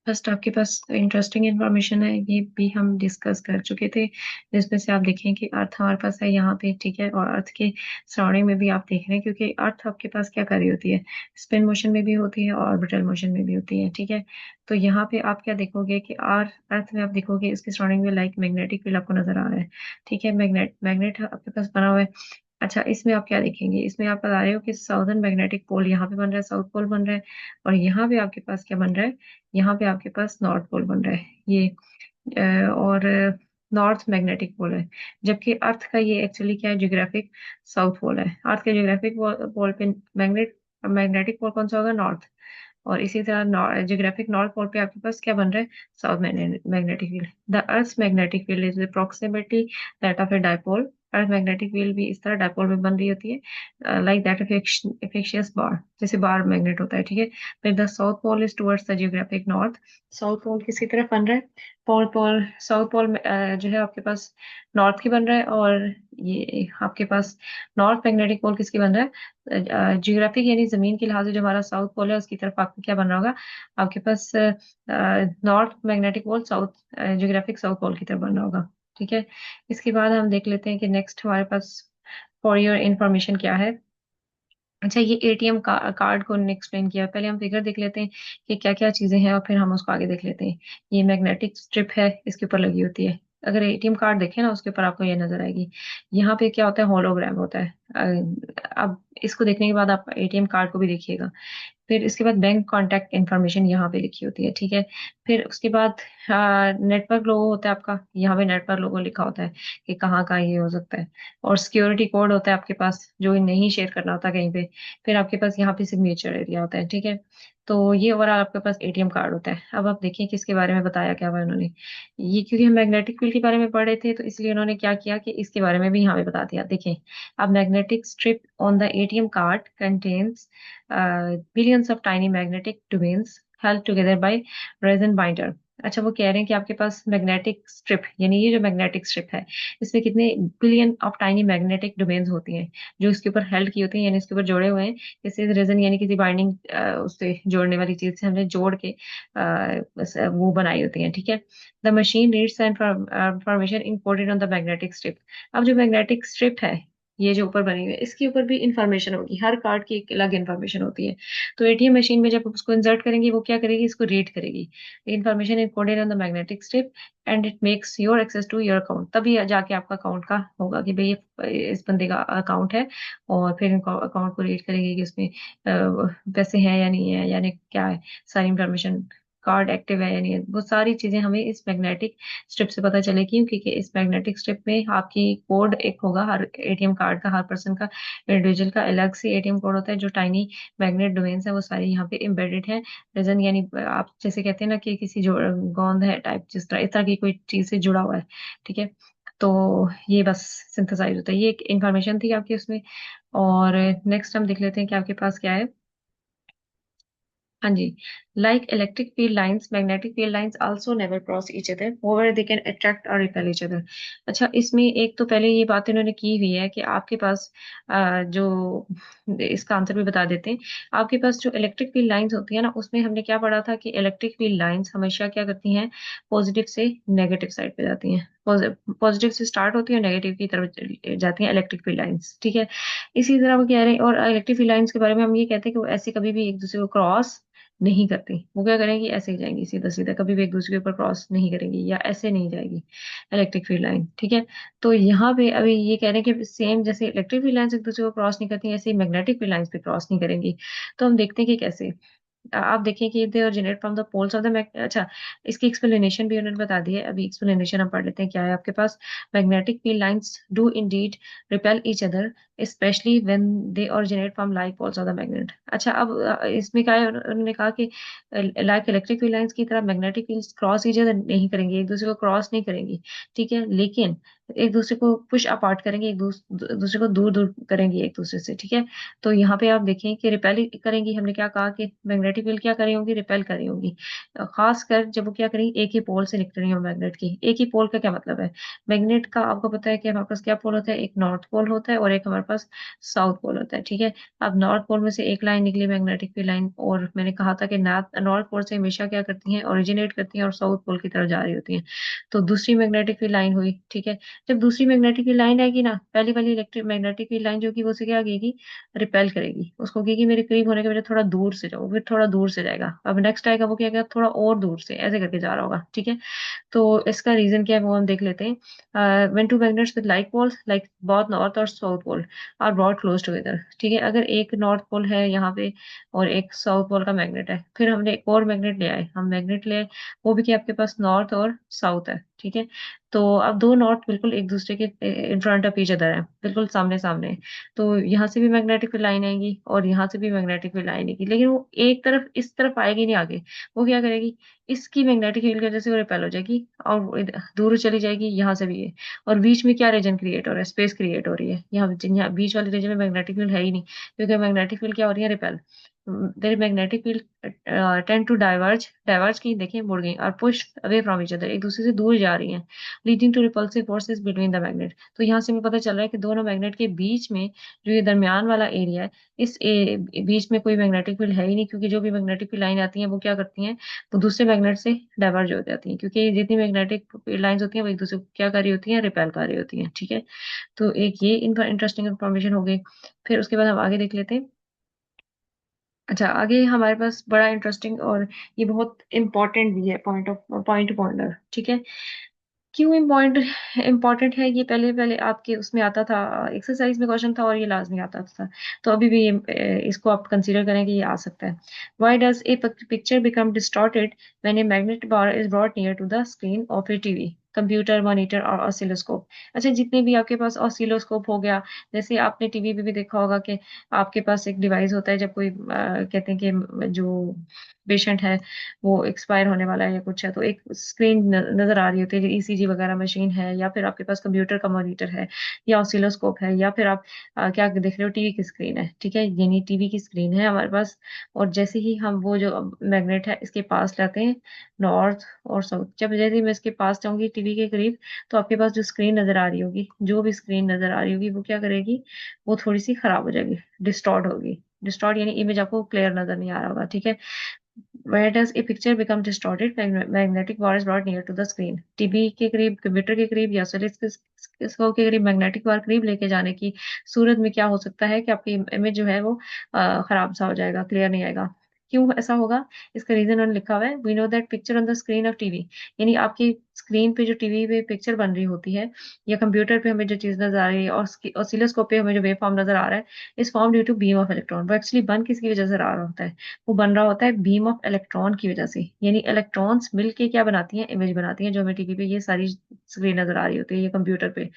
First आपके पास interesting information है, ये भी हम डिस्कस कर चुके थे, जिसमें से आप देखें कि अर्थ हमारे पास है यहाँ पे, ठीक है, और अर्थ के सराउंडिंग में भी आप देख रहे हैं, क्योंकि अर्थ आपके पास क्या कर रही होती है, स्पिन मोशन में भी होती है और ऑर्बिटल मोशन में भी होती है, ठीक है। तो यहाँ पे आप क्या देखोगे कि अर्थ में आप देखोगे इसके सराउंडिंग में लाइक मैग्नेटिक फील्ड आपको नजर आ रहा है, ठीक है, मैग्नेट मैग्नेट आपके पास बना हुआ है। अच्छा, इसमें आप क्या देखेंगे, इसमें आप बता रहे हो कि साउदर्न मैग्नेटिक पोल यहाँ पे बन रहा है, साउथ पोल बन रहा है, और यहाँ पे आपके पास क्या बन रहा है, यहाँ पे आपके पास नॉर्थ पोल बन रहा है ये, और नॉर्थ मैग्नेटिक पोल है। जबकि अर्थ का ये एक्चुअली क्या है, जियोग्राफिक साउथ पोल है। अर्थ के जियोग्राफिक पोल पे मैग्नेटिक पोल कौन सा होगा, नॉर्थ। और इसी तरह जियोग्राफिक नॉर्थ पोल पे आपके पास क्या बन रहा है, south magnetic field. The earth magnetic field is approximately that of a dipole. Earth magnetic field भी इस तरह डायपोल में बन रही होती है, like that of a fictitious bar, जैसे बार मैग्नेट होता है, ठीक है। फिर the south pole is towards the geographic north. South pole किसी तरफ बन रहा है, पोल पोल साउथ पोल जो है आपके पास नॉर्थ की बन रहा है, और ये आपके पास नॉर्थ मैग्नेटिक पोल किसकी बन रहा है, जियोग्राफिक यानी जमीन के लिहाज से जो हमारा साउथ पोल है उसकी तरफ आपको क्या बन रहा होगा, आपके पास north magnetic pole south, geographic south pole की तरफ बन रहा होगा, ठीक है। इसके बाद हम देख लेते हैं कि नेक्स्ट हमारे पास फॉर योर इंफॉर्मेशन क्या है। अच्छा, ये एटीएम कार्ड को एक्सप्लेन किया, पहले हम फिगर देख लेते हैं कि क्या क्या चीजें हैं, और फिर हम उसको आगे देख लेते हैं। ये मैग्नेटिक स्ट्रिप है, इसके ऊपर लगी होती है। अगर एटीएम कार्ड देखें ना, उसके ऊपर आपको ये नजर आएगी। यहाँ पे क्या होता है, होलोग्राम होता है। अब इसको देखने के बाद आप एटीएम कार्ड को भी देखिएगा। फिर इसके बाद बैंक कॉन्टैक्ट इन्फॉर्मेशन यहाँ पे लिखी होती है, ठीक है। फिर उसके बाद नेटवर्क लोगो होता है आपका, यहाँ पे नेटवर्क लोगो लिखा होता है कि कहाँ कहाँ ये हो सकता है। और सिक्योरिटी कोड होता है आपके पास, जो नहीं शेयर करना होता कहीं पे। फिर आपके पास यहाँ पे सिग्नेचर एरिया होता है, ठीक है। तो ये ओवरऑल आपके पास एटीएम कार्ड होता है। अब आप देखिए किसके बारे में बताया क्या हुआ उन्होंने। ये क्योंकि हम मैग्नेटिक फील्ड के बारे में पढ़ रहे थे, तो इसलिए उन्होंने क्या किया कि इसके बारे में भी यहाँ पे बता दिया, देखें। अब magnetic strip on the ATM card contains billions of tiny magnetic domains held together by resin binder। अच्छा, वो कह रहे हैं कि आपके पास मैग्नेटिक स्ट्रिप, यानी ये जो मैग्नेटिक स्ट्रिप है, इसमें कितने billion of tiny magnetic domains होती हैं, जो इसके ऊपर हेल्ड की होती हैं, यानी इसके ऊपर जोड़े हुए हैं। इसे रेजन यानी किसी बाइंडिंग उससे जोड़ने वाली चीज से हमने जोड़ के वो बनाई होती हैं, ठीक है। The machine reads information encoded on the magnetic strip. अब जो मैग्नेटिक स्ट्रिप है, ये जो ऊपर बनी हुई है, इसके ऊपर भी इंफॉर्मेशन होगी, हर कार्ड की एक अलग इंफॉर्मेशन होती है। तो एटीएम मशीन में जब आप उसको इंसर्ट करेंगे, वो क्या करेगी, इसको रीड करेगी। Information encoded on the magnetic strip and it makes your access to your account. तभी जाके आपका अकाउंट का होगा कि भाई ये इस बंदे का अकाउंट है। और फिर अकाउंट को रीड करेगी कि उसमें पैसे हैं या नहीं है, यानी क्या है, सारी इंफॉर्मेशन, कार्ड एक्टिव है या नहीं है, वो सारी चीजें हमें इस मैग्नेटिक स्ट्रिप से पता चलेगी, क्योंकि इस मैग्नेटिक स्ट्रिप में आपकी कोड एक होगा, हर एटीएम कार्ड का, हर पर्सन का, इंडिविजुअल का अलग से एटीएम कोड होता है। जो टाइनी मैग्नेट डोमेन्स है वो सारे यहाँ पे एम्बेडेड है। रीजन यानी आप जैसे कहते हैं ना कि किसी जो गोंद है टाइप, जिस तरह इस तरह की कोई चीज से जुड़ा हुआ है, ठीक है। तो ये बस सिंथेसाइज होता है, ये एक इंफॉर्मेशन थी आपकी उसमें। और नेक्स्ट हम देख लेते हैं कि आपके पास क्या है। हाँ जी, like electric field lines, magnetic field lines also never cross each other, however they can attract और रिपेल ईच अदर। अच्छा, इसमें एक तो पहले ये बात इन्होंने की हुई है कि आपके पास जो इसका आंसर भी बता देते हैं। आपके पास जो इलेक्ट्रिक फील्ड लाइंस होती है ना, उसमें हमने क्या पढ़ा था कि इलेक्ट्रिक फील्ड लाइंस हमेशा क्या करती हैं, पॉजिटिव से नेगेटिव साइड पे जाती हैं। पॉजिटिव से स्टार्ट होती है, नेगेटिव की तरफ जाती हैं इलेक्ट्रिक फील्ड लाइंस, ठीक है। इसी तरह वो कह रहे हैं, और इलेक्ट्रिक फील्ड लाइंस के बारे में हम ये कहते हैं कि वो ऐसे कभी भी एक दूसरे को क्रॉस नहीं करती। वो क्या करेंगी, ऐसे ही जाएंगी सीधा सीधा, कभी भी एक दूसरे के ऊपर क्रॉस नहीं करेंगी, या ऐसे नहीं जाएगी इलेक्ट्रिक फील्ड लाइन, ठीक है। तो यहाँ पे अभी ये कह रहे हैं कि सेम जैसे इलेक्ट्रिक फील्ड लाइंस एक दूसरे को क्रॉस नहीं करती, ऐसे ही मैग्नेटिक फील्ड लाइंस भी क्रॉस नहीं करेंगी। तो हम देखते हैं कि कैसे। आप देखें कि they generate from the poles of the अच्छा, इसकी एक्सप्लेनेशन भी उन्होंने बता दी है। अभी एक्सप्लेनेशन हम पढ़ लेते हैं क्या है आपके पास। Magnetic field lines do indeed repel each other, specially when they originate from like poles of the magnet. अच्छा, अब इसमें क्या है, उन्होंने कहा कि लाइक इलेक्ट्रिक फील्ड लाइंस की तरह magnetic field cross each other नहीं करेंगी, एक दूसरे को क्रॉस नहीं करेंगी, ठीक है। लेकिन एक दूसरे को पुश अपार्ट करेंगे, दूसरे को दूर दूर करेंगी एक दूसरे से, ठीक है। तो यहाँ पे आप देखें कि रिपेल करेंगी, हमने क्या कहा कि मैग्नेटिक फील्ड क्या करी होंगी, रिपेल करी होंगी। खासकर जब वो क्या करेंगी, एक ही पोल से निकल रही हो मैग्नेट की। एक ही पोल का क्या मतलब है, मैग्नेट का आपको पता है कि हमारे पास क्या पोल होता है, एक नॉर्थ पोल होता है और एक हमारे पास साउथ पोल होता है, ठीक है। अब नॉर्थ पोल में से एक लाइन निकली मैग्नेटिक फील्ड लाइन, और मैंने कहा था कि नॉर्थ पोल से हमेशा क्या करती हैं, ओरिजिनेट करती हैं और साउथ पोल की तरफ जा रही होती हैं। तो दूसरी मैग्नेटिक फील्ड लाइन हुई, ठीक है। जब दूसरी मैग्नेटिक फील्ड लाइन आएगी ना, पहली वाली इलेक्ट्रिक मैग्नेटिक फील्ड लाइन जो कि वो उसे क्या कहेगी, रिपेल करेगी, उसको कहेगी मेरे करीब होने के बजाय थोड़ा दूर से जाओ, फिर थोड़ा दूर से जाएगा, अब नेक्स्ट आएगा वो क्या कहेगा, थोड़ा और दूर से, ऐसे करके जा रहा होगा, ठीक है। तो इसका रीजन क्या है वो हम देख लेते हैं। When two magnets with like poles, like both north और south pole are brought close together, ठीक है। अगर एक नॉर्थ पोल है यहाँ पे और एक साउथ पोल का मैग्नेट है, फिर हमने एक और मैग्नेट ले आए, हम मैग्नेट ले आए, वो भी क्या आपके पास नॉर्थ और साउथ है, ठीक है। तो अब दो नॉर्थ बिल्कुल एक दूसरे के in front of each other है, बिल्कुल सामने सामने। तो यहाँ से भी मैग्नेटिक फील्ड लाइन आएगी और यहाँ से भी मैग्नेटिक फील्ड लाइन आएगी, लेकिन वो एक तरफ इस तरफ आएगी नहीं आगे। वो क्या करेगी, इसकी मैग्नेटिक फील्ड की वजह से वो रिपेल हो जाएगी और वो दूर चली जाएगी, यहाँ से भी है। और बीच में क्या रीजन क्रिएट हो रहा है, स्पेस क्रिएट हो रही है, यहाँ बीच वाले रीजन में मैग्नेटिक फील्ड है ही नहीं, क्योंकि मैग्नेटिक फील्ड क्या हो रही है, repel. Their magnetic field tend to diverge की, देखिए मुड़ गई, और push away from each other, एक दूसरे से दूर जा रही हैं, leading to repulsive forces between the magnet. तो यहाँ से हमें पता चल रहा है कि दोनों मैग्नेट के बीच में जो ये दरमियान वाला एरिया है, बीच में कोई मैग्नेटिक फील्ड है ही नहीं, क्योंकि जो भी मैग्नेटिक फील्ड लाइन आती हैं वो क्या करती हैं, वो दूसरे मैग्नेट से डाइवर्ज हो जाती हैं, क्योंकि जितनी मैग्नेटिक लाइंस होती हैं वो एक दूसरे को क्या कर रही होती हैं, रिपेल कर रही होती हैं, ठीक है। तो एक ये इंटरेस्टिंग इन्फॉर्मेशन हो गई। फिर उसके बाद हम आगे देख लेते हैं। अच्छा, आगे हमारे पास बड़ा इंटरेस्टिंग और ये बहुत इंपॉर्टेंट भी है, पॉइंट पॉइंटर, ठीक है। क्यों इम्पोर्टेंट है ये, पहले पहले आपके उसमें आता था, एक्सरसाइज में क्वेश्चन था और ये लाजमी आता था। तो अभी भी इसको आप कंसीडर करें कि ये आ सकता है। Why does a picture become distorted when a magnet bar is brought near to the screen of a TV, computer, monitor और ऑसिलोस्कोप। अच्छा, जितने भी आपके पास ऑसिलोस्कोप हो गया, जैसे आपने टीवी पे भी देखा होगा कि आपके पास एक डिवाइस होता है, जब कोई कहते हैं कि जो पेशेंट है वो एक्सपायर होने वाला है या कुछ है, तो एक स्क्रीन नजर आ रही होती है, जो ईसीजी वगैरह मशीन है, या फिर आपके पास कंप्यूटर का मॉनिटर है, या ऑसिलोस्कोप है, या फिर आप क्या देख रहे हो, टीवी की स्क्रीन है, ठीक है, यानी टीवी की स्क्रीन है हमारे पास। और जैसे ही हम वो जो मैग्नेट है इसके पास लाते हैं, नॉर्थ और साउथ, जब जैसे ही मैं इसके पास जाऊंगी टीवी के करीब, तो आपके पास जो स्क्रीन नजर आ रही होगी, जो भी स्क्रीन नजर आ रही होगी, वो क्या करेगी, वो थोड़ी सी खराब हो जाएगी, डिस्टॉर्ट होगी। डिस्टॉर्ट यानी इमेज आपको क्लियर नजर नहीं आ रहा होगा, ठीक है। Where does a picture become distorted when magnetic bar is brought near to the screen? TV के करीब, कंप्यूटर के करीब, या ऑसिलोस्कोप के करीब मैग्नेटिक बार करीब लेके जाने की सूरत में क्या हो सकता है कि आपकी इमेज जो है वो खराब सा हो जाएगा, क्लियर नहीं आएगा। क्यों ऐसा होगा, इसका रीजन उन्होंने लिखा हुआ है, we know that picture on the screen of TV, यानी आपकी स्क्रीन पे जो टीवी पे पिक्चर बन रही होती है, या कंप्यूटर पे हमें जो चीज नजर आ रही है, और ऑसिलोस्कोप पे हमें जो वेव फॉर्म नजर आ रहा है, इस form due to beam of electron. वो एक्चुअली बन किसकी वजह से आ रहा होता है, वो बन रहा होता है बीम ऑफ इलेक्ट्रॉन की वजह से, यानी इलेक्ट्रॉन्स मिलके क्या बनाती हैं, इमेज बनाती हैं, जो हमें टीवी पे ये सारी स्क्रीन नजर आ रही होती है, ये कंप्यूटर पे।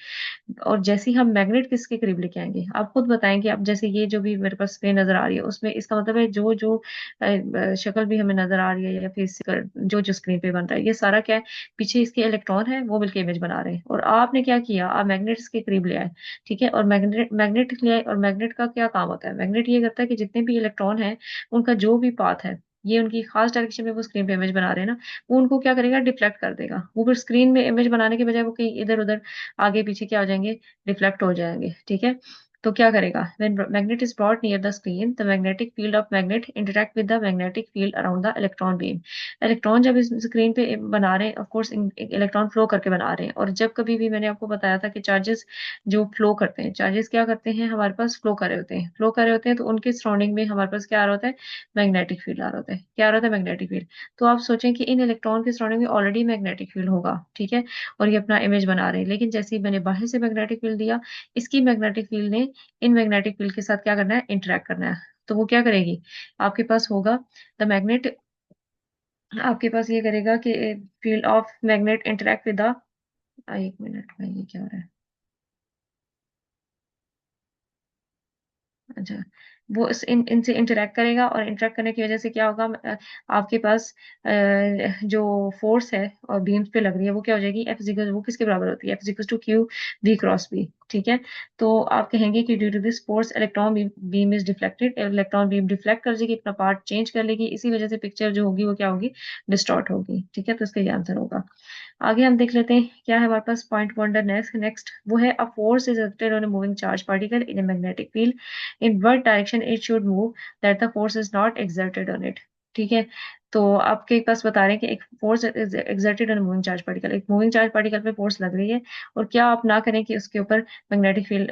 और जैसे ही हम मैग्नेट किसके करीब लेके आएंगे, आप खुद बताएंगे, अब जैसे ये जो भी मेरे पास स्क्रीन नजर आ रही है, उसमें इसका मतलब है जो जो शक्ल भी हमें नजर आ रही है, या फिजिकल जो जो स्क्रीन पे बन रहा है, ये सारा क्या है, पीछे इसके इलेक्ट्रॉन है, वो मिलके इमेज बना रहे हैं। और आपने क्या किया, आप मैग्नेट के करीब ले आए, ठीक है, और मैग्नेट मैग्नेट ले आए, और मैग्नेट का क्या काम होता है, मैग्नेट ये करता है कि जितने भी इलेक्ट्रॉन है, उनका जो भी पाथ है, ये उनकी खास डायरेक्शन में वो स्क्रीन पे इमेज बना रहे हैं ना, वो उनको क्या करेगा, डिफ्लेक्ट कर देगा। वो फिर स्क्रीन में इमेज बनाने के बजाय वो कहीं इधर उधर आगे पीछे क्या हो जाएंगे, रिफ्लेक्ट हो जाएंगे, ठीक है। तो क्या करेगा, when magnet is brought near the screen, the magnetic field of magnet interact with the magnetic field around the electron beam। Electron जब इस स्क्रीन पे बना रहे हैं, ऑफ कोर्स इलेक्ट्रॉन फ्लो करके बना रहे हैं, और जब कभी भी मैंने आपको बताया था कि चार्जेस जो फ्लो करते हैं, चार्जेस क्या करते हैं, हमारे पास फ्लो कर रहे होते हैं, फ्लो कर रहे होते हैं, तो उनके सराउंडिंग में हमारे पास क्या आ रहा होता है, मैग्नेटिक फील्ड आ रहा होता है, क्या आ रहा होता है, मैग्नेटिक फील्ड। तो आप सोचें कि इन इलेक्ट्रॉन के सराउंडिंग में ऑलरेडी मैग्नेटिक फील्ड होगा, ठीक है, और ये अपना इमेज बना रहे हैं, लेकिन जैसे ही मैंने बाहर से मैग्नेटिक फील्ड दिया, इसकी मैग्नेटिक फील्ड ने इन मैग्नेटिक फील्ड के साथ क्या करना है, इंटरेक्ट करना है। तो वो क्या करेगी, आपके पास होगा द मैग्नेट, आपके पास ये करेगा कि field of magnet interact with the, एक मिनट में ये क्या हो रहा है, अच्छा, वो इनसे इंटरेक्ट करेगा और इंटरेक्ट करने की वजह से क्या होगा, आपके पास जो फोर्स है और बीम्स पे लग रही है वो क्या हो जाएगी, एफ इक्वल, वो किसके बराबर होती है, F equal to Q B cross B. ठीक है, तो आप कहेंगे कि due to this force electron beam is deflected, electron beam deflect कर देगी, अपना पार्ट चेंज कर लेगी, इसी वजह से पिक्चर जो होगी वो क्या होगी, डिस्टॉर्ट होगी। ठीक है, तो इसका ये आंसर होगा। आगे हम देख लेते हैं क्या है हमारे पास पॉइंट वंडर नेक्स्ट नेक्स्ट वो है, a force is acted on a moving charge particle in a magnetic field, in what direction it should move that the force is not exerted on it. ठीक है, तो आपके पास बता रहे हैं कि एक force is exerted on moving charge particle, एक मूविंग चार्ज पार्टिकल पे फोर्स लग रही है, और क्या आप ना करें कि उसके ऊपर मैग्नेटिक फील्ड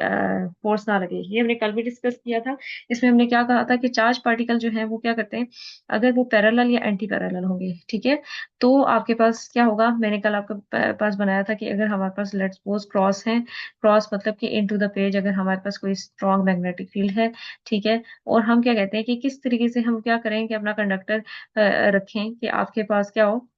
फोर्स ना लगे। ये हमने कल भी डिस्कस किया था। इसमें हमने क्या कहा था कि चार्ज पार्टिकल जो है वो क्या करते हैं, अगर वो पैरेलल या एंटी पैरेलल होंगे, ठीक है, तो आपके पास क्या होगा, मैंने कल आपके पास बनाया था कि अगर हमारे पास लेट्स सपोज क्रॉस है, क्रॉस मतलब कि इनटू द पेज अगर हमारे पास कोई स्ट्रॉन्ग मैग्नेटिक फील्ड है, ठीक है, और हम क्या कहते हैं कि किस तरीके से हम क्या करें कि अपना कंडक्टर रखें कि आपके पास क्या हो,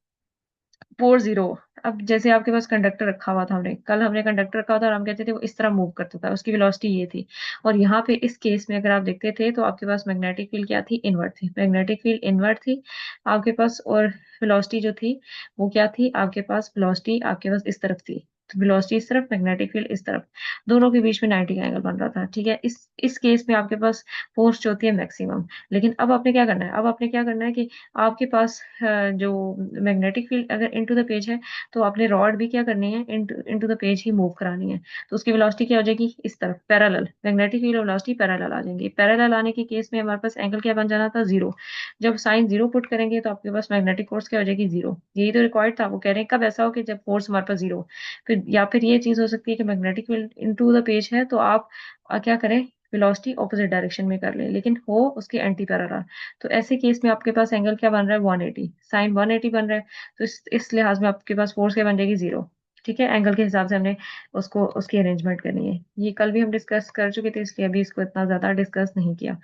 40। अब जैसे आपके पास कंडक्टर रखा हुआ था, हमने कल हमने कंडक्टर रखा हुआ था और हम कहते थे वो इस तरह मूव करता था, उसकी वेलोसिटी ये थी, और यहाँ पे इस केस में अगर आप देखते थे तो आपके पास मैग्नेटिक फील्ड क्या थी, इनवर्ट थी, मैग्नेटिक फील्ड इनवर्ट थी आपके पास, और वेलोसिटी जो थी वो क्या थी आपके पास, वेलोसिटी आपके पास इस तरफ थी, तो वेलोसिटी इस तरफ, मैग्नेटिक फील्ड इस तरफ, दोनों के बीच में 90 का एंगल बन रहा था। ठीक है, इस केस में आपके पास फोर्स जो होती है मैक्सिमम। लेकिन अब आपने क्या करना है, अब आपने क्या करना है कि आपके पास जो मैग्नेटिक फील्ड अगर इनटू द पेज है, तो आपने रॉड भी क्या करनी है, into the page he move करानी है, तो उसकी वेलोसिटी क्या हो जाएगी, इस तरफ पैरेलल, मैग्नेटिक फील्ड और वेलोसिटी पैरेलल आ जाएंगी। पैरेलल आने के केस में हमारे पास एंगल क्या बन जाना था, जीरो। जब साइन जीरो पुट करेंगे तो आपके पास मैग्नेटिक फोर्स क्या हो जाएगी, जीरो। यही तो रिक्वायर्ड था, वो कह रहे हैं कब ऐसा हो कि जब फोर्स हमारे पास जीरो। फिर या फिर ये चीज हो सकती है कि magnetic field into the page है, तो आप क्या करें, वेलोसिटी ऑपोजिट डायरेक्शन में कर ले, लेकिन हो उसके एंटी पैरेलल। तो ऐसे केस में आपके पास एंगल क्या बन रहा है, 180, साइन 180 बन रहा है। तो इस लिहाज में आपके पास फोर्स क्या बन जाएगी, जीरो। ठीक है, एंगल के हिसाब से हमने उसको उसकी अरेंजमेंट करनी है। ये कल भी हम डिस्कस कर चुके थे, इसलिए अभी इसको इतना ज्यादा डिस्कस नहीं किया।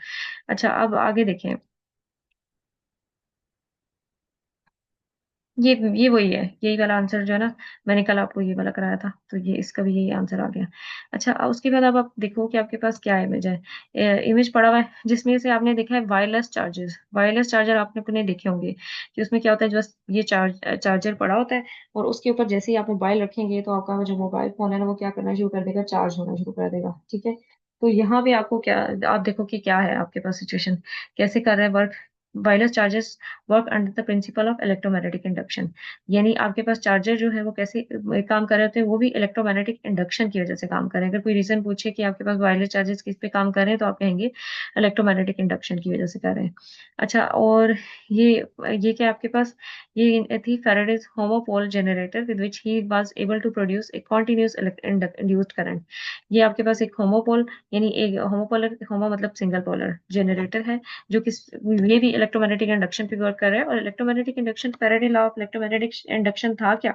अच्छा, अब आगे देखें। ये वही है, यही वाला आंसर जो है ना, मैंने कल आपको ये वाला कराया था, तो ये इसका भी यही आंसर आ गया। अच्छा, अब उसके बाद अब आप देखो कि आपके पास क्या इमेज है, इमेज पड़ा हुआ है जिसमें से आपने देखा है वायरलेस चार्जेस, वायरलेस चार्जर आपने अपने देखे होंगे कि उसमें क्या होता है, बस ये चार्जर पड़ा होता है, और उसके ऊपर जैसे ही आप मोबाइल रखेंगे तो आपका जो मोबाइल फोन है ना वो क्या करना शुरू कर देगा, चार्ज होना शुरू कर देगा। ठीक है, तो यहाँ पे आपको क्या, आप देखो कि क्या है आपके पास सिचुएशन, कैसे कर रहे हैं work. Wireless charges work under the principle of electromagnetic induction, यानी आपके पास चार्जर जो है वो कैसे काम कर रहे होते हैं, वो भी इलेक्ट्रोमैग्नेटिक इंडक्शन की वजह से काम कर रहे हैं। अगर कोई रीजन पूछे कि आपके पास वायरलेस चार्जेस किस पे काम कर रहे हैं, तो आप कहेंगे इलेक्ट्रोमैग्नेटिक इंडक्शन की वजह से कर रहे हैं। अच्छा, और ये ये क्या आपके पास, ये थी Faraday's homopole generator with which he was able to produce a continuous induced current. ये आपके पास एक होमोपोल, यानी एक होमोपोलर, होमो मतलब सिंगल पोलर जनरेटर है, जो कि ये भी इलेक्ट्रोमैग्नेटिक इंडक्शन पे वर्क कर रहा है। और electromagnetic induction, Faraday law of electromagnetic induction था क्या,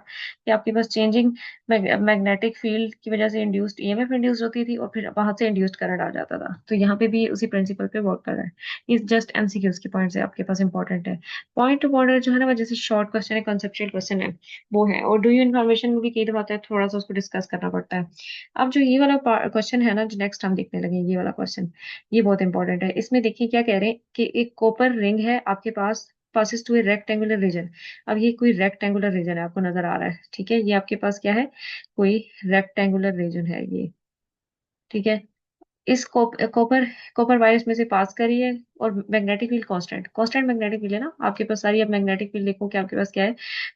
कि आपके पास चेंजिंग मैग्नेटिक फील्ड की वजह से इंड्यूस्ड ईएमएफ इंड्यूस होती थी, और फिर वहां से इंड्यूस्ड करंट आ जाता था। तो यहाँ पे भी उसी प्रिंसिपल पे वर्क कर रहा है। ये जस्ट एमसीक्यूज के पॉइंट्स है आपके पास इंपॉर्टेंट है। पॉइंट टू पॉइंट जो है ना वो जैसे शॉर्ट क्वेश्चन है, कंसेप्चुअल क्वेश्चन है, वो है। और डू यू इन्फॉर्मेशन में भी कई दफा आता है, थोड़ा सा उसको डिस्कस करना पड़ता है। अब जो ये वाला क्वेश्चन है ना, जो नेक्स्ट हम देखने लगे, ये वाला क्वेश्चन, ये बहुत इंपॉर्टेंट है। इसमें देखिए क्या कह रहे हैं कि एक कॉपर रिंग है आपके पास, passes to a rectangular region. अब ये कोई रेक्टेंगुलर रीजन है, आपको नजर आ रहा है, ठीक है, ये आपके पास क्या है, कोई रेक्टेंगुलर रीजन है ये। ठीक है, इस कॉपर कॉपर वायर इसमें से पास करी है, और magnetic field constant, constant magnetic field है ना आपके पास सारी। अब मैग्नेटिक फील्ड देखो कि आपके पास क्या है,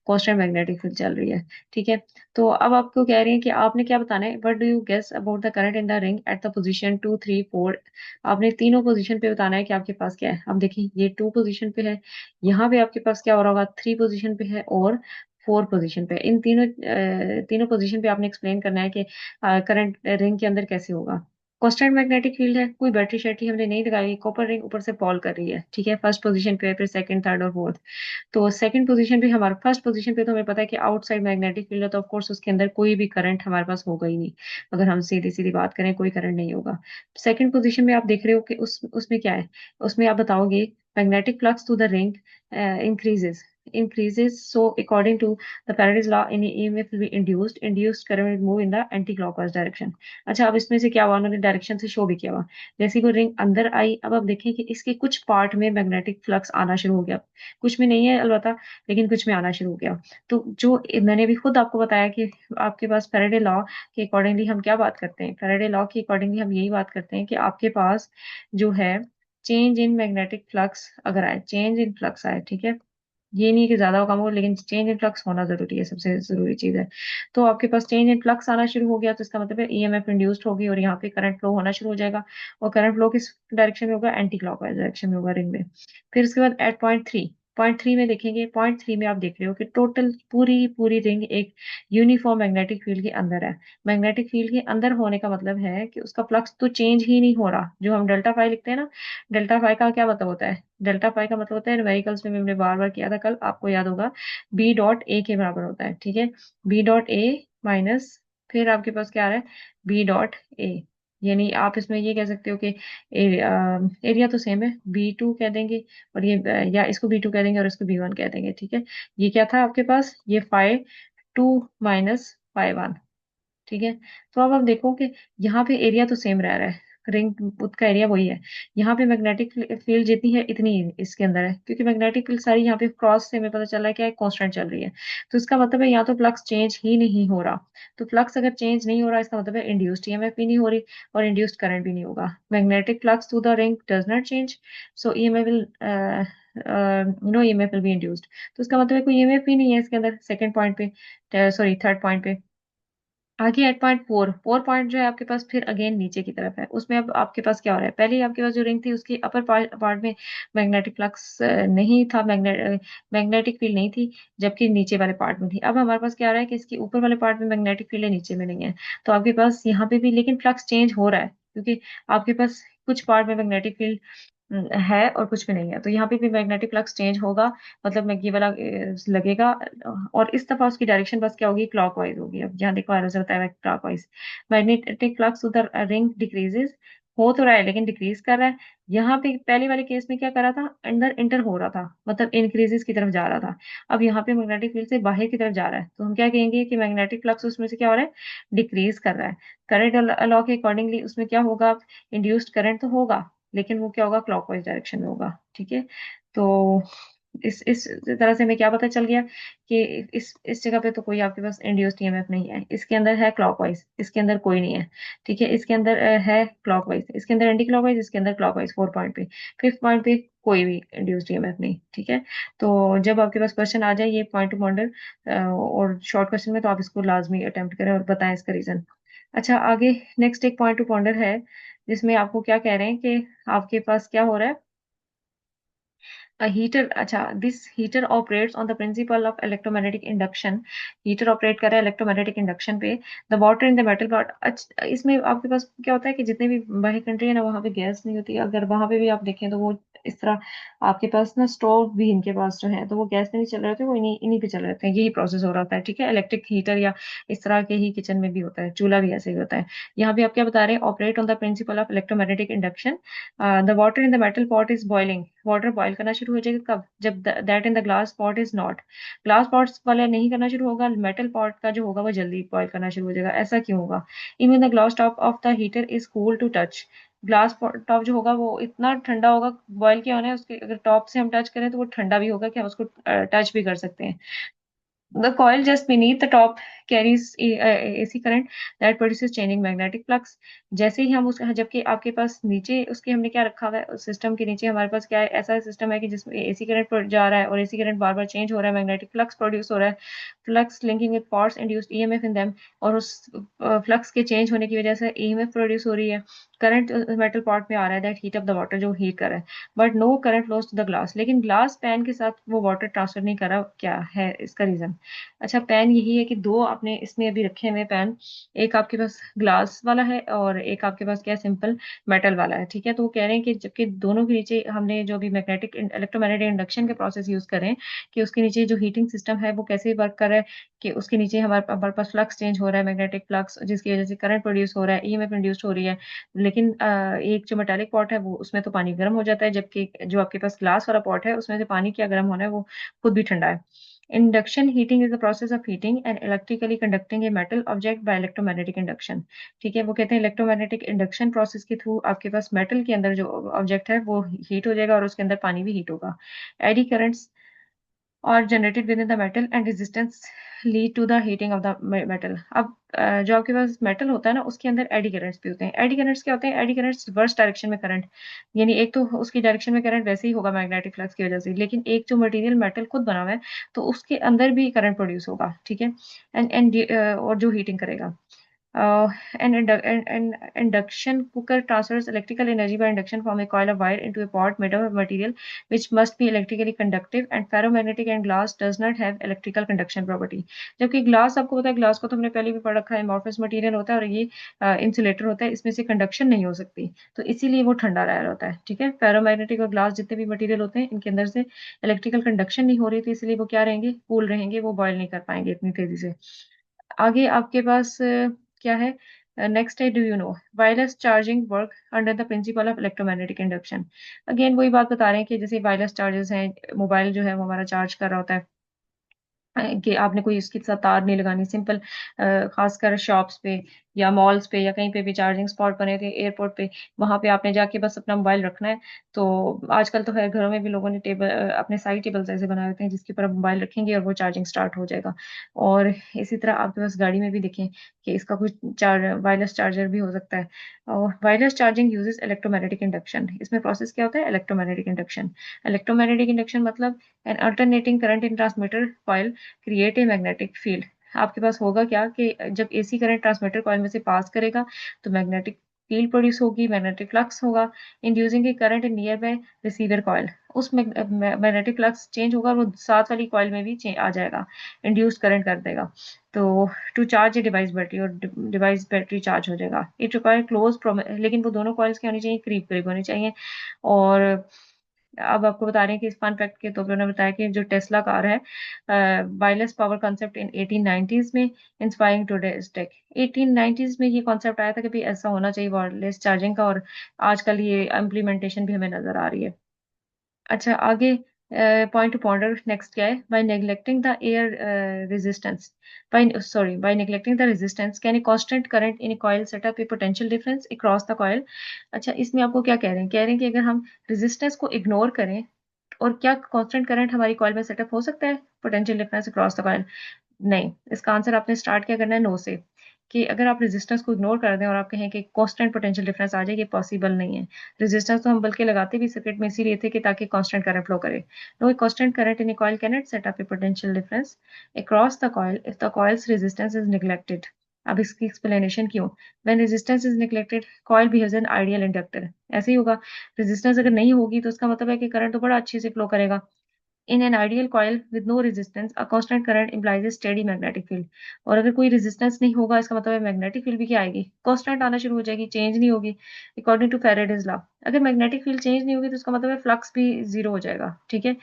कांस्टेंट मैग्नेटिक फील्ड चल रही है। ठीक है, तो अब आपको कह रही है कि आपने क्या बताना है, what do you guess about the current in the ring at the position 2 3 4। आपने तीनों पोजीशन पे बताना है कि आपके पास क्या है। अब देखिए ये 2 पोजीशन पे है, यहाँ पे आपके पास क्या हो रहा होगा, 3 पोजीशन पे है, और 4 पोजीशन पे। इन तीनों पोजीशन पे आपने एक्सप्लेन करना है कि करंट रिंग के अंदर कैसे होगा। कांस्टेंट मैग्नेटिक फील्ड है, कोई बैटरी शैटरी हमने नहीं लगाई, कॉपर रिंग ऊपर से फॉल कर रही है। ठीक है, फर्स्ट पोजीशन पे है, फिर सेकंड, थर्ड और फोर्थ। तो सेकंड पोजीशन पे हमारा, फर्स्ट पोजीशन पे तो हमें पता है कि आउटसाइड मैग्नेटिक फील्ड है, तो ऑफ कोर्स उसके अंदर कोई भी करंट हमारे पास होगा ही नहीं। अगर हम सीधी सीधी बात करें, कोई करंट नहीं होगा। सेकंड पोजीशन में आप देख रहे हो कि उसमें क्या है, उसमें आप बताओगे magnetic flux to the ring increases, increases, so according to the Faraday's law, any EMF will be induced current will move in the anti clockwise direction. अच्छा, अब इसमें से क्या हुआ, उन्होंने डायरेक्शन से शो भी किया हुआ। जैसे वो रिंग अंदर आई, अब आप देखें कि इसके कुछ पार्ट में मैग्नेटिक फ्लक्स आना शुरू हो गया, कुछ में नहीं है अलबत्ता, लेकिन कुछ में आना शुरू हो गया। तो जो मैंने भी खुद आपको बताया कि आपके पास फैराडे लॉ के अकॉर्डिंगली हम क्या बात करते हैं, फैराडे लॉ के अकॉर्डिंगली हम यही बात करते हैं कि आपके पास जो है चेंज इन मैग्नेटिक फ्लक्स अगर आए, चेंज इन फ्लक्स आए, ठीक है, ये नहीं कि ज्यादा हो कम हो, लेकिन चेंज इन फ्लक्स होना जरूरी है, सबसे जरूरी चीज है। तो आपके पास चेंज इन फ्लक्स आना शुरू हो गया, तो इसका मतलब है ईएमएफ इंड्यूस्ड होगी और यहाँ पे करंट फ्लो होना शुरू हो जाएगा। और करंट फ्लो किस डायरेक्शन में होगा, एंटी क्लॉकवाइज डायरेक्शन में होगा रिंग में। फिर उसके बाद एट पॉइंट थ्री में देखेंगे, पॉइंट थ्री में आप देख रहे हो कि टोटल पूरी पूरी रिंग एक यूनिफॉर्म मैग्नेटिक फील्ड के अंदर है। मैग्नेटिक फील्ड के अंदर होने का मतलब है कि उसका फ्लक्स तो चेंज ही नहीं हो रहा। जो हम डेल्टा फाई लिखते हैं ना, डेल्टा फाई का क्या मतलब होता है, डेल्टा फाई का मतलब होता है, न्यूमेरिकल्स में हमने बार बार किया था कल, आपको याद होगा, बी डॉट ए के बराबर होता है, ठीक है, बी डॉट ए माइनस, फिर आपके पास क्या आ रहा है, बी डॉट ए। यानी आप इसमें ये कह सकते हो कि एरिया तो सेम है, बी टू कह देंगे, और ये या इसको बी टू कह देंगे और इसको बी वन कह देंगे, ठीक है। ये क्या था आपके पास, ये five to minus five one, ठीक है। तो अब आप देखो कि यहाँ पे एरिया तो सेम रह रहा है, रिंग का एरिया वही है। यहाँ पे मैग्नेटिक फील्ड जितनी है इतनी ही इसके अंदर है, क्योंकि मैग्नेटिक फील्ड सारी यहाँ पे क्रॉस से हमें पता चल रहा है क्या है, कांस्टेंट चल रही है। तो इसका मतलब है यहाँ तो फ्लक्स चेंज ही नहीं हो रहा। तो फ्लक्स अगर चेंज नहीं हो रहा, इसका मतलब है इंड्यूस्ड ईएमएफ भी नहीं हो रही और इंड्यूस्ड करंट भी नहीं होगा। Magnetic flux through the ring does not change, so EMF will no EMF will be induced. तो इसका मतलब है कोई ईएमएफ ही नहीं है इसके अंदर, सेकंड पॉइंट पे, सॉरी थर्ड पॉइंट पे। आगे एट पॉइंट फोर पॉइंट जो है आपके पास फिर अगेन नीचे की तरफ है, उसमें अब आपके पास क्या हो रहा है, पहले ही आपके पास जो रिंग थी उसकी अपर पार्ट में मैग्नेटिक फ्लक्स नहीं था, मैग्नेटिक फील्ड नहीं थी, जबकि नीचे वाले पार्ट में थी। अब हमारे पास क्या हो रहा है कि इसके ऊपर वाले पार्ट में मैग्नेटिक फील्ड है, नीचे में नहीं है। तो आपके पास यहाँ पे भी लेकिन फ्लक्स चेंज हो रहा है, क्योंकि आपके पास कुछ पार्ट में मैग्नेटिक फील्ड है और कुछ भी नहीं है। तो यहाँ पे भी मैग्नेटिक फ्लक्स चेंज होगा, मतलब मैं ये वाला लगेगा, और इस दफा उसकी डायरेक्शन बस क्या होगी, क्लॉकवाइज होगी। अब यहाँ देखो एरो से बताया हुआ क्लॉकवाइज। मैग्नेटिक फ्लक्स उधर रिंग डिक्रीजेस, हो तो रहा है लेकिन डिक्रीज कर रहा है। यहाँ पे पहले वाले केस में क्या कर रहा था, अंदर इंटर हो रहा था, मतलब इंक्रीजेस की तरफ जा रहा था। अब यहाँ पे मैग्नेटिक फील्ड से बाहर की तरफ जा रहा है, तो हम क्या कहेंगे कि मैग्नेटिक फ्लक्स उसमें से क्या हो रहा है, डिक्रीज कर रहा है। करंट लॉ के अकॉर्डिंगली उसमें क्या होगा, इंड्यूस्ड करंट तो होगा, लेकिन वो क्या होगा, क्लॉकवाइज डायरेक्शन में होगा, ठीक है। तो इस तरह से हमें क्या पता चल गया कि इस जगह पे तो कोई आपके पास इंड्यूस्ड ईएमएफ नहीं है, इसके अंदर है क्लॉकवाइज, इसके अंदर कोई नहीं है, ठीक है। इसके अंदर है क्लॉकवाइज, इसके अंदर एंटी क्लॉकवाइज, इसके अंदर क्लॉकवाइज, फोर पॉइंट पे। फिफ्थ पॉइंट पे कोई भी इंड्यूस्ड ईएमएफ नहीं, ठीक है। तो जब आपके पास क्वेश्चन आ जाए ये पॉइंट टू पॉइंटर और शॉर्ट क्वेश्चन में, तो आप इसको लाजमी अटेम्प्ट करें और बताएं इसका रीजन। अच्छा, आगे नेक्स्ट एक पॉइंट टू पॉइंटर है, जिसमें आपको क्या कह रहे हैं कि आपके पास क्या हो रहा है, हीटर, अच्छा, this heater operates on the principle of electromagnetic induction. Heater operate कर रहा है इलेक्ट्रोमैग्नेटिक इंडक्शन पे। The water in the metal pot, अच्छा इसमें आपके पास क्या होता है कि जितने भी बाहर कंट्री है ना, वहाँ पे गैस नहीं होती। अगर वहाँ पे भी आप देखें तो वो इस तरह आपके पास ना स्टोव भी इनके पास जो है, तो वो गैस में नहीं चल रहे होते, वो इन्हीं इन्हीं पे चल रहे होते हैं। यही प्रोसेस हो रहा होता है, ठीक है। इलेक्ट्रिक हीटर या इस तरह के ही किचन में भी होता है, चूल्हा भी ऐसे ही होता है। यहाँ भी आप क्या बता रहे हैं, operate on the principle of electromagnetic induction. The water in the metal pot is boiling, water boil करना शुरू हो जाएगा कब, जब that in the glass pot is not. Glass pots वाला नहीं करना शुरू होगा, मेटल पॉट का जो होगा वो जल्दी बॉयल करना शुरू हो जाएगा। ऐसा क्यों होगा, even the glass top of the heater is cool to touch. Glass top जो होगा वो इतना ठंडा होगा, बॉयल किया होना है उसके, अगर टॉप से हम टच करें तो वो ठंडा भी होगा कि हम उसको टच भी कर सकते हैं। The coil just beneath the top carries AC current that produces changing magnetic flux। जैसे ही हम उस, जबकि आपके पास नीचे उसके हमने क्या रखा हुआ है, सिस्टम के नीचे हमारे पास क्या है, ऐसा सिस्टम है कि जिसमें एसी करंट जा रहा है और एसी करंट बार बार चेंज हो रहा है, मैग्नेटिक फ्लक्स प्रोड्यूस हो रहा है, flux linking with pots induced EMF in them, और उस फ्लक्स के चेंज होने की वजह से ईएमएफ प्रोड्यूस हो रही है। करंट मेटल पॉट में आ रहा है, that heat up the water, जो हीट कर रहा है, but no current flows to the glass. लेकिन ग्लास पैन के साथ वो वाटर ट्रांसफर नहीं कर रहा, क्या है इसका रीजन। अच्छा, पेन यही है कि दो आपने इसमें अभी रखे हुए पेन, एक आपके पास ग्लास वाला है और एक आपके पास क्या सिंपल मेटल वाला है, ठीक है। तो वो कह रहे हैं कि जबकि दोनों के नीचे हमने जो भी मैग्नेटिक इलेक्ट्रोमैग्नेटिक इंडक्शन के प्रोसेस यूज कर रहे हैं, कि उसके नीचे जो हीटिंग सिस्टम है वो कैसे वर्क कर रहा है, कि उसके नीचे हमारे हमारे पास फ्लक्स चेंज हो रहा है, मैग्नेटिक फ्लक्स, जिसकी वजह से करंट प्रोड्यूस हो रहा है, ईएमएफ इंड्यूस हो रही है। लेकिन एक जो मेटालिक पॉट है वो उसमें तो पानी गर्म हो जाता है, जबकि जो आपके पास ग्लास वाला पॉट है उसमें से पानी क्या गर्म होना है, वो खुद भी ठंडा है। Induction heating is the process of heating and electrically conducting a metal object by electromagnetic induction. ठीक है, वो कहते हैं इलेक्ट्रोमैग्नेटिक इंडक्शन प्रोसेस के थ्रू आपके पास मेटल के अंदर जो ऑब्जेक्ट है वो हीट हो जाएगा और उसके अंदर पानी भी हीट होगा। Eddy currents are generated within the metal and resistance lead to the heating of the metal. अब जो आपके पास मेटल होता है ना, उसके अंदर एडी करंट्स भी होते हैं। एडी करंट्स क्या होते हैं? एडी करंट्स रिवर्स डायरेक्शन में करंट, यानी एक तो उसकी डायरेक्शन में करंट वैसे ही होगा मैग्नेटिक फ्लक्स की वजह से, लेकिन एक जो मटेरियल मेटल खुद बना हुआ है तो उसके अंदर भी करंट प्रोड्यूस होगा, ठीक है। एंड और जो हीटिंग करेगा। An induction cooker transfers electrical energy by induction from a coil of wire into a pot made of material which must be electrically conductive, and ferromagnetic and glass does not have electrical conduction property। जबकि glass, आपको पता है glass को तो हमने पहले भी पढ़ रखा है, amorphous मटेरियल होता है और ये इंसुलेटर होता है, इसमें से कंडक्शन नहीं हो सकती, तो इसीलिए वो ठंडा रह होता है, ठीक है। फेरोमैग्नेटिक और ग्लास जितने भी मटेरियल होते हैं इनके अंदर से इलेक्ट्रिकल कंडक्शन नहीं हो रही थी, इसलिए वो क्या रहेंगे? कूल रहेंगे, वो बॉयल नहीं कर पाएंगे इतनी तेजी से। आगे आपके पास क्या है? नेक्स्ट है, do you know wireless charging work under the principle of electromagnetic induction. Again वही बात बता रहे हैं कि जैसे वायरलेस चार्जेस हैं, मोबाइल जो है वो हमारा चार्ज कर रहा होता है, कि आपने कोई इसके साथ तार नहीं लगानी, सिंपल। खासकर शॉप्स पे या मॉल्स पे या कहीं पे भी चार्जिंग स्पॉट बने थे, एयरपोर्ट पे, वहां पे आपने जाके बस अपना मोबाइल रखना है। तो आजकल तो है, घरों में भी लोगों ने टेबल, अपने साइड टेबल्स ऐसे बनाए होते हैं जिसके ऊपर आप मोबाइल रखेंगे और वो चार्जिंग स्टार्ट हो जाएगा। और इसी तरह आपके पास गाड़ी में भी देखें कि इसका कुछ वायरलेस चार्जर भी हो सकता है। और wireless charging uses electromagnetic induction. इसमें प्रोसेस क्या होता है? Electromagnetic induction. इलेक्ट्रोमैग्नेटिक इंडक्शन मतलब N alternating current in transmitter coil create a magnetic field. आपके पास होगा क्या कि जब एसी करंट ट्रांसमीटर कॉइल में से पास करेगा तो मैग्नेटिक फील्ड प्रोड्यूस होगी, मैग्नेटिक फ्लक्स होगा, inducing A current in near by receiver coil. उस मैग्नेटिक फ्लक्स चेंज होगा और वो साथ वाली कॉइल में भी आ जाएगा, इंड्यूस करंट कर देगा। तो to charge a device battery, और डिवाइस बैटरी चार्ज हो जाएगा। इट रिक्वायर क्लोज, लेकिन वो दोनों कॉइल्स क्या होनी चाहिए? करीब करीब होनी चाहिए। और अब आपको बता रहे हैं कि इस फन फैक्ट के तौर पर उन्होंने बताया कि जो टेस्ला कार है, wireless power concept in 1890s में, इंस्पायरिंग टुडेज टेक। 1890s में ये कॉन्सेप्ट आया था कि भाई ऐसा होना चाहिए वायरलेस चार्जिंग का, और आजकल ये इम्प्लीमेंटेशन भी हमें नजर आ रही है। अच्छा, आगे पॉइंट टू पॉन्डर नेक्स्ट क्या है? By neglecting the air resistance, by neglecting the resistance can a constant current in coil set up a potential difference across the coil. अच्छा, इसमें आपको क्या कह रहे हैं? कह रहे हैं कि अगर हम रेजिस्टेंस को इग्नोर करें, और क्या कांस्टेंट करंट हमारी कॉइल में सेटअप हो सकता है potential difference across the coil? नहीं। इसका आंसर आपने स्टार्ट क्या करना है? नो से। कि अगर आप रेजिस्टेंस को इग्नोर कर दें और आप कहें कि कांस्टेंट पोटेंशियल डिफरेंस आ जाए, ये पॉसिबल नहीं है। रेजिस्टेंस तो हम बल्कि लगाते भी सर्किट में इसीलिए थे कि ताकि कांस्टेंट करंट फ्लो करे। No, constant current in a coil can not set up a potential difference across the coil if the coil's resistance is neglected. अब इसकी एक्सप्लेनेशन क्यों? When resistance is neglected coil behaves an ideal inductor. ऐसे ही होगा। Resistance अगर नहीं होगी तो इसका मतलब है कि करंट तो बड़ा अच्छे से फ्लो करेगा। In an ideal coil with no resistance, a constant current implies a steady magnetic field। और अगर कोई रेजिस्टेंस नहीं होगा, इसका मतलब है मैग्नेटिक फील्ड भी क्या आएगी? कांस्टेंट आना शुरू हो जाएगी, चेंज नहीं होगी, अकॉर्डिंग टू फैराडेज लॉ। अगर मैग्नेटिक फील्ड चेंज नहीं होगी तो इसका मतलब है फ्लक्स भी जीरो हो जाएगा, ठीक है।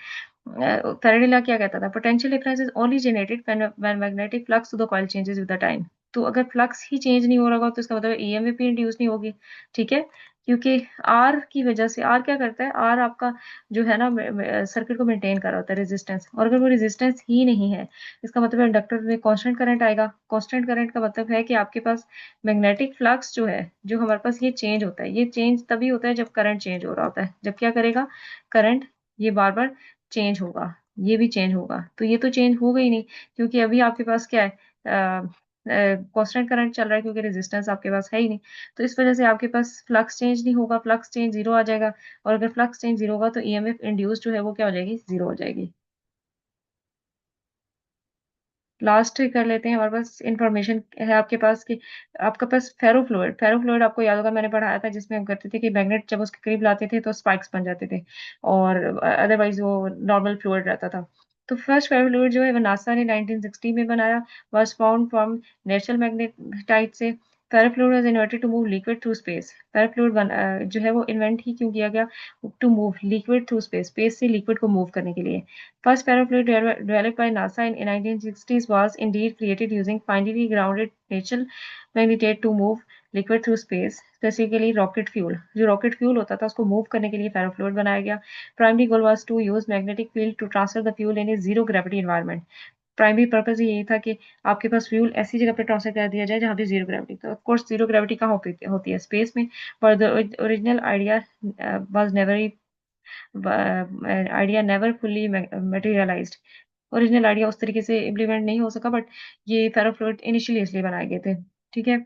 फैराडे लॉ क्या कहता था? Potential difference is only generated when magnetic flux to the coil changes with the time. तो अगर फ्लक्स ही चेंज नहीं हो रहा होगा तो इसका मतलब ईएमएफ भी इंड्यूस नहीं होगी, ठीक है। क्योंकि आर की वजह से, आर क्या करता है? आर आपका जो है ना सर्किट को मेंटेन कर रहा होता है, रेजिस्टेंस। और अगर वो रेजिस्टेंस ही नहीं है, इसका मतलब है इंडक्टर में कांस्टेंट करंट आएगा। कांस्टेंट करंट का मतलब है कि आपके पास मैग्नेटिक फ्लक्स जो है, जो हमारे पास ये चेंज होता है, ये चेंज तभी होता है जब करंट चेंज हो रहा होता है। जब क्या करेगा करंट? ये बार बार चेंज होगा, ये भी चेंज होगा। तो ये तो चेंज होगा ही नहीं, क्योंकि अभी आपके पास क्या है? कांस्टेंट करंट चल रहा है, क्योंकि रेजिस्टेंस आपके पास है ही नहीं। तो इस वजह से आपके पास फ्लक्स चेंज नहीं होगा, फ्लक्स चेंज जीरो आ जाएगा। और अगर फ्लक्स चेंज जीरो होगा तो ईएमएफ इंड्यूस जो है वो क्या हो जाएगी? जीरो हो जाएगी। लास्ट कर लेते हैं। हमारे पास इंफॉर्मेशन है आपके पास कि आपके पास फेरोफ्लूइड, फेरोफ्लूइड आपको याद होगा मैंने पढ़ाया था, जिसमें हम करते थे कि मैग्नेट जब उसके करीब लाते थे तो स्पाइक्स बन जाते थे, और अदरवाइज वो नॉर्मल फ्लूइड रहता था। तो फर्स्ट फेरोफ्लूइड जो है वो नासा ने 1960 में बनाया, was found from natural magnetite से। Ferrofluid was invented to move liquid through space. Ferrofluid जो है वो इन्वेंट ही क्यों किया गया? To move liquid through space, space से लिक्विड को मूव करने के लिए। First ferrofluid developed by NASA in 1960s was indeed created using finely grounded natural magnetite to move liquid through space, specifically rocket fuel. जो rocket fuel होता था उसको move करने के लिए फेरोफ्लूइड बनाया गया। Primary goal was to use magnetic field to transfer the fuel in a zero gravity environment. Primary purpose यही था कि आपके पास फ्यूल ऐसी जगह पे ट्रांसफर कर दिया जाए जहाँ पे जीरो ग्रेविटी। तो ऑफ कोर्स जीरो ग्रेविटी कहाँ होती है? स्पेस में। पर the original idea was never idea never fully materialised. Original idea उस तरीके से इम्प्लीमेंट नहीं हो सका, बट ये फेरोफ्लूइड इनिशियली इसलिए बनाए गए थे। ठीक है?